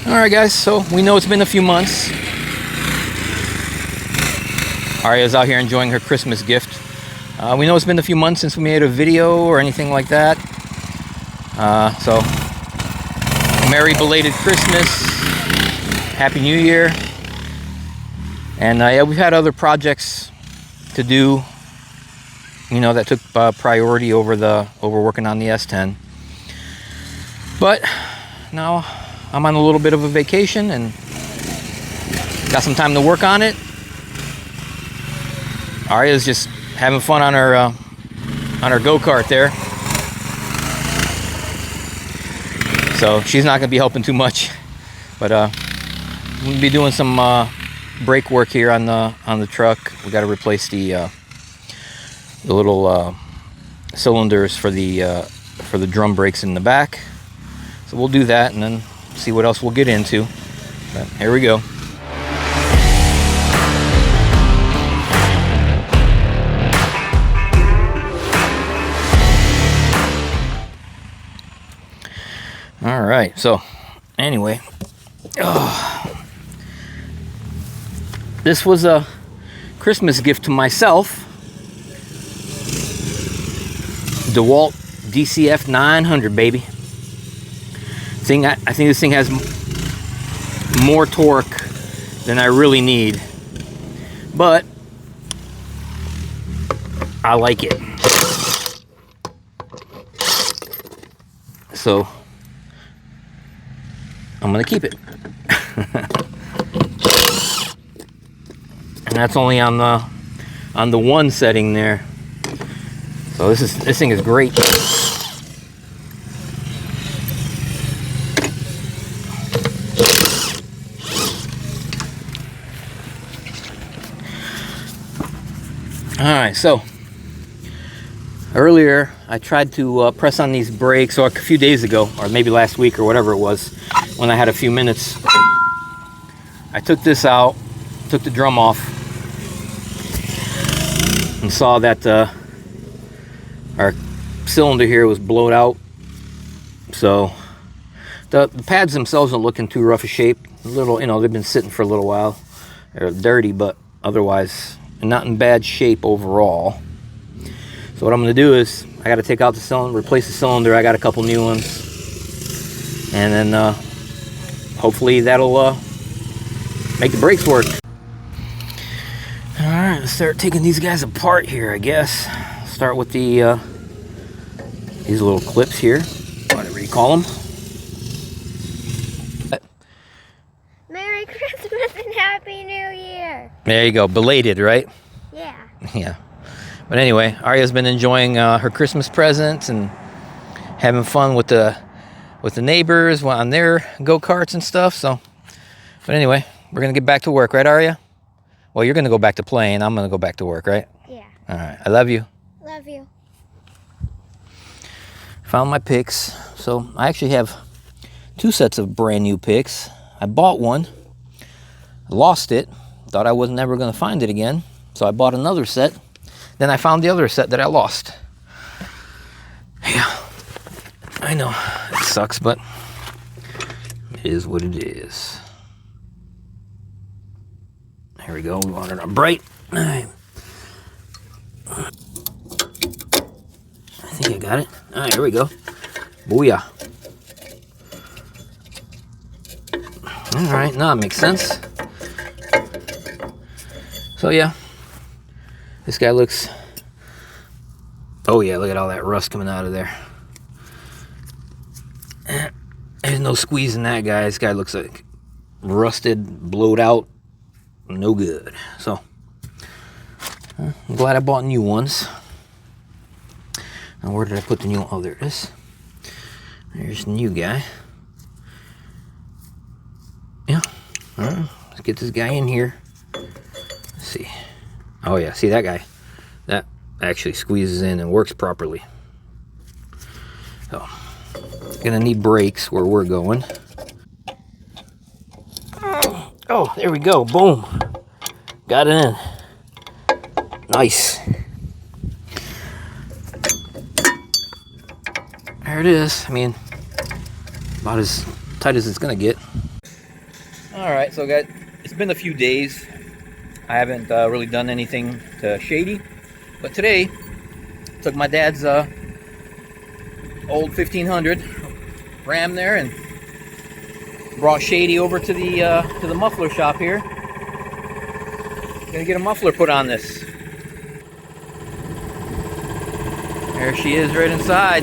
Alright guys, so we know it's been a few months. Aria's out here enjoying her Christmas gift. We know it's been a few months since we made a video or anything like that. So, Merry belated Christmas. Happy New Year. And yeah, we've had other projects to do, you know, that took priority over working on the S10. But now I'm on a little bit of a vacation and got some time to work on it. Aria's just having fun on her go-kart there. So she's not gonna be helping too much, but I'm gonna be doing some brake work here on the truck. We got to replace the little cylinders for the drum brakes in the back. So we'll do that and then see what else we'll get into. But here we go. All right, so anyway, this was a Christmas gift to myself. DeWalt DCF 900, baby. I think this thing has more torque than I really need, but I like it. So I'm gonna keep it. And that's only on the one setting there. So this thing is great. Alright, so earlier I tried to press on these brakes, or a few days ago, or maybe last week or whatever it was, when I had a few minutes. I took this out, took the drum off, and saw that our cylinder here was blowed out. So the pads themselves don't look in too rough a shape. A little, you know, they've been sitting for a little while. They're dirty, but otherwise not in bad shape overall. So what I'm going to do is I got to take out the cylinder, replace the cylinder. I got a couple new ones, and then hopefully that'll make the brakes work. All right, let's start taking these guys apart here, I guess. Start with the these little clips here, whatever you call them. Merry Christmas and Happy New Year. There you go, belated, right? Yeah. Yeah. But anyway, Aria's been enjoying her Christmas presents and having fun with the neighbors on their go-karts and stuff. So, but anyway, we're gonna get back to work, right, Aria? Well, you're gonna go back to playing. I'm gonna go back to work, right? Yeah. All right. I love you. Love you. Found my picks. So I actually have two sets of brand new picks. I bought one, lost it, thought I was never gonna find it again. So I bought another set. Then I found the other set that I lost. Yeah, I know, it sucks, but it is what it is. Here we go, we want it on bright. All right. I think I got it. All right, here we go. Booyah. All right, now it makes sense. So yeah, this guy looks, oh yeah, look at all that rust coming out of there. There's no squeezing that guy. This guy looks like rusted, blowed out, no good. So I'm glad I bought new ones. Now where did I put the new one? Oh, there it is. There's the new guy. Yeah, all right, let's get this guy in here. Let's see. Oh yeah, see that guy? That actually squeezes in and works properly. So, gonna need brakes where we're going. Oh, there we go, boom. Got it in. Nice. There it is. I mean, about as tight as it's gonna get. Alright, so guys, it's been a few days. I haven't really done anything to Shady, but today took my dad's old 1500 Ram there and brought Shady over to the muffler shop here. Gonna get a muffler put on this. There she is right inside.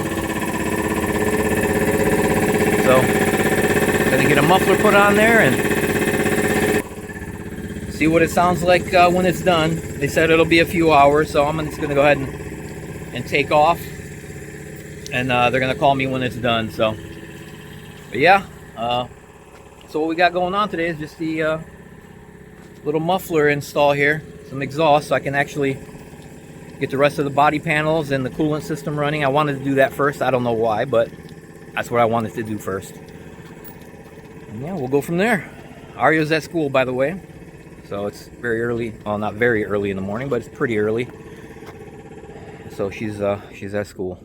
So, gonna get a muffler put on there and see what it sounds like when it's done. They said it'll be a few hours, so I'm just gonna go ahead and take off. And they're gonna call me when it's done. So, but yeah. So what we got going on today is just the little muffler install here, some exhaust, so I can actually get the rest of the body panels and the coolant system running. I wanted to do that first. I don't know why, but that's what I wanted to do first. And yeah, we'll go from there. Aria's at school, by the way, so it's very early. Well, not very early in the morning, but it's pretty early. So she's at school.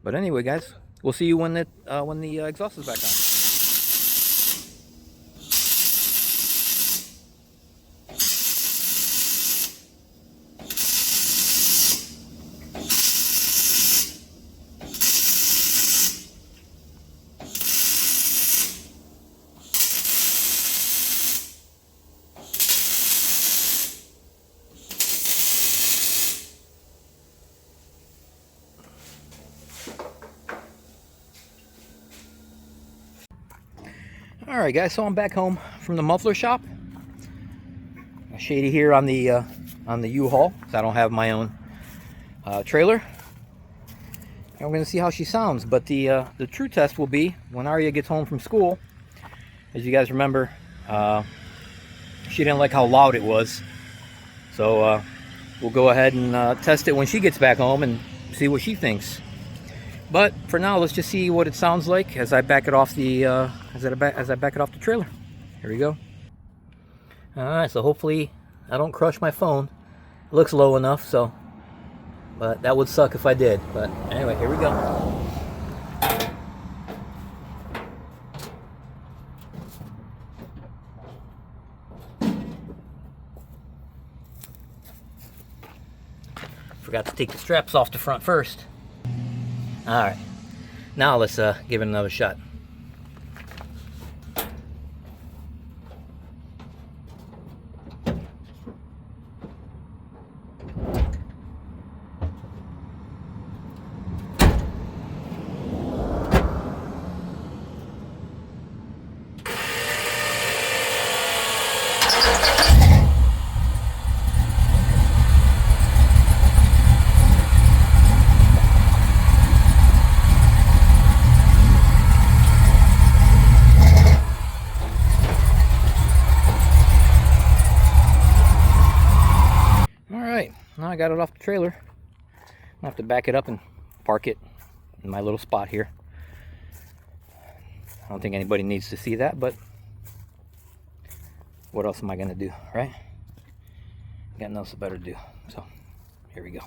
But anyway, guys, we'll see you when the exhaust is back on. Alright guys, so I'm back home from the muffler shop. Shady here on the U-Haul, because I don't have my own trailer. And we're going to see how she sounds. But the true test will be when Aria gets home from school. As you guys remember, she didn't like how loud it was. So we'll go ahead and test it when she gets back home and see what she thinks. But for now, let's just see what it sounds like as I back it off the as I back it off the trailer. Here we go. All right, so hopefully I don't crush my phone. It looks low enough, so, but that would suck if I did. But anyway, here we go. Forgot to take the straps off the front first. All right, now let's give it another shot. Now I got it off the trailer. I have to back it up and park it in my little spot here. I don't think anybody needs to see that, but what else am I gonna do, right? Got nothing else better to do. So here we go.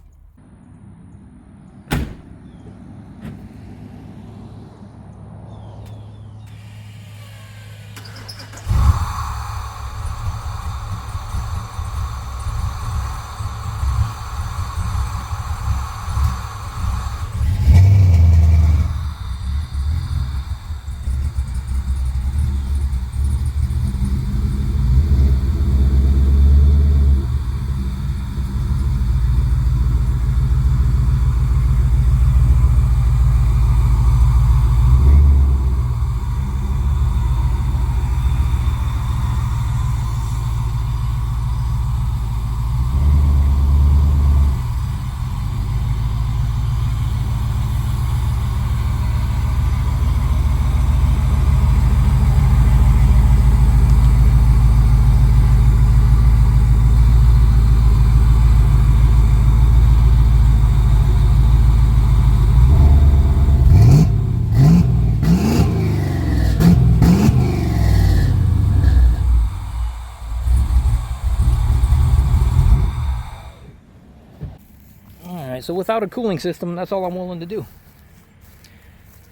So without a cooling system, that's all I'm willing to do.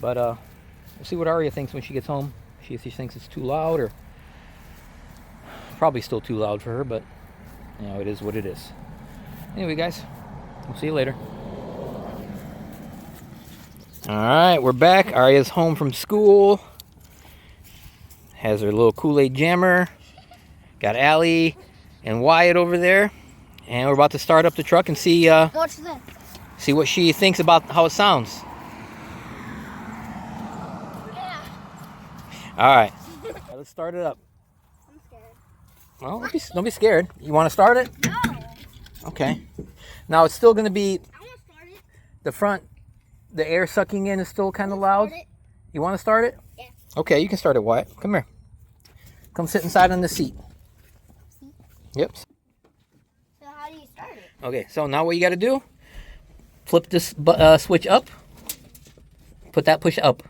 But we'll see what Aria thinks when she gets home. If she thinks it's too loud, or probably still too loud for her, but you know, it is what it is. Anyway, guys, we'll see you later. All right, we're back. Aria's home from school. Has her little Kool-Aid jammer. Got Allie and Wyatt over there. And we're about to start up the truck and see What's this? see what she thinks about how it sounds. Yeah. All right, let's start it up. I'm scared. Well, don't be scared. You want to start it? No. Okay. Now it's still going to be I want to start it. the front, the air sucking in is still kind of loud. Start it. You want to start it? Yeah. Okay, you can start it, Wyatt. Come here. Come sit inside on the seat. Yep. So how do you start it? Okay, so now what you got to do, flip this switch up. Put that push up.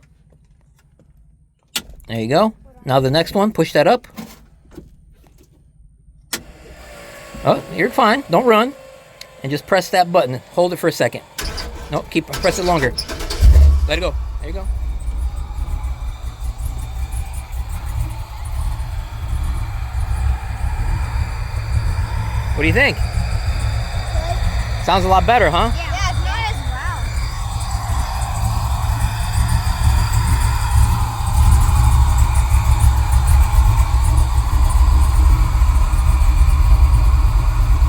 There you go. Now the next one, push that up. Oh, you're fine. Don't run. And just press that button. Hold it for a second. No, press it longer. Let it go. There you go. What do you think? Good. Sounds a lot better, huh? Yeah, it's not as loud.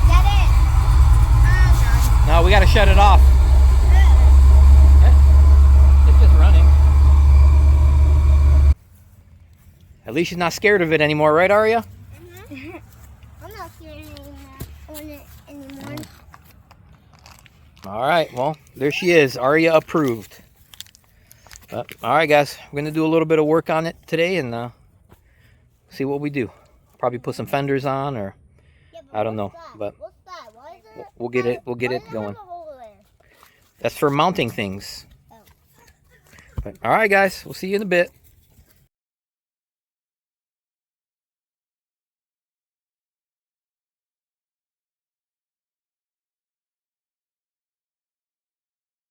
Get it. Oh, No, we got to shut it off. God. It's just running. At least she's not scared of it anymore, right, Aria? I'm not scared anymore. All right, well, there she is. Aria approved. All right, guys, we're going to do a little bit of work on it today and see what we do. Probably put some fenders on, or Yeah, I don't know, what's that? but What's that? Why is it? we'll get it Why going. does it have a hole there? That's for mounting things. Oh. But, all right, guys, we'll see you in a bit.